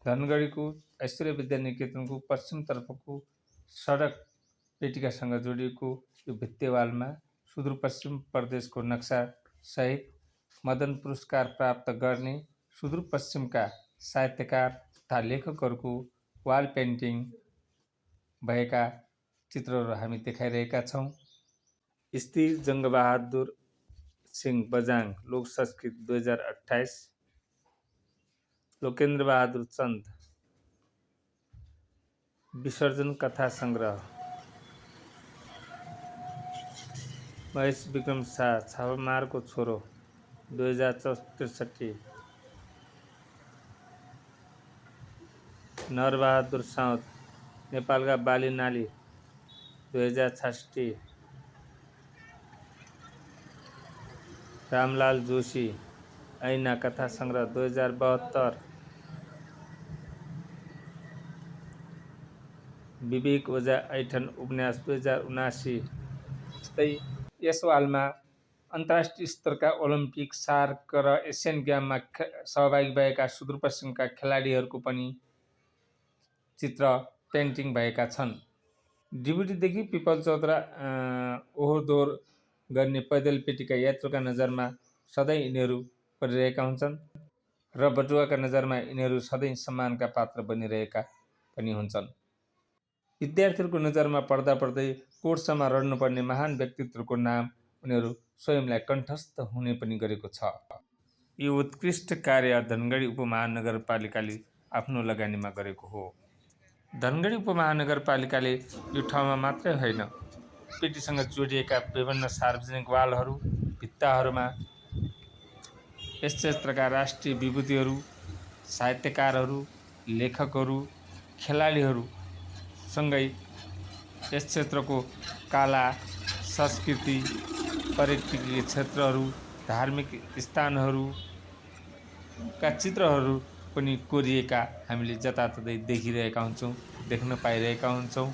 धनगढीको ऐश्वर्य विद्या निकेतनको पश्चिमतर्फको सडक पेटिकासँग जोडिएको यो भित्तेवालमा सुदूरपश्चिम प्रदेशको नक्सासहित मदन पुरस्कार प्राप्त गर्ने सुदूरपश्चिमका साहित्यकार तथा लेखकहरूको वाल पेन्टिङ भएका चित्रहरू हामी देखाइरहेका छौँ। स्थिर जङ्गबहादुर सिंह बझाङ लोक संस्कृत 2028, लोकेन्द्र बहादुर चन्द विसर्जन कथा संग्रह, महेश विक्रम शाह छापामारको छोरो 2063, नरबहादुर साउद नेपालका बाली नाली 2066, रामलाल जोशी ऐना कथा संग्रह 2072, विवेक ओझा ऐठन उपन्यास 2079। जस्तै यस वालमा अन्तर्राष्ट्रिय स्तरका ओलम्पिक, सार्क र एसियन गेममा सहभागी भएका सुदूरपश्चिमका खेलाडीहरूको पनि चित्र पेन्टिङ भएका छन्। डिबुटीदेखि पिपलचौतरा ओहोरदोहोर गर्ने पैदल पेटीका यात्रुका नजरमा सधैँ यिनीहरू परिरहेका हुन्छन् र बटुवाका नजरमा यिनीहरू सधैँ सम्मानका पात्र बनिरहेका पनि हुन्छन्। विद्यार्थीहरूको नजरमा पर्दा पर्दै कोर्समा रड्नुपर्ने महान व्यक्तित्वहरूको नाम उनीहरू स्वयंलाई कण्ठस्थ हुने पनि गरेको छ। यो उत्कृष्ट कार्य धनगढी उपमहानगरपालिकाले आफ्नो लगानीमा गरेको हो। धनगढी उपमहानगरपालिकाले यो ठाउँमा मात्रै होइन, पेटीसँग जोडिएका विभिन्न सार्वजनिक वालहरू, भित्ताहरूमा यस क्षेत्रका राष्ट्रिय विभूतिहरू, साहित्यकारहरू, लेखकहरू, खेलाडीहरू सँगै यस क्षेत्रको कला, संस्कृति, पर्यटकीय क्षेत्रहरू, धार्मिक स्थानहरूका चित्रहरू पनि कोरिएका हामीले जताततै देखिरहेका हुन्छौँ, देख्न पाइरहेका हुन्छौँ।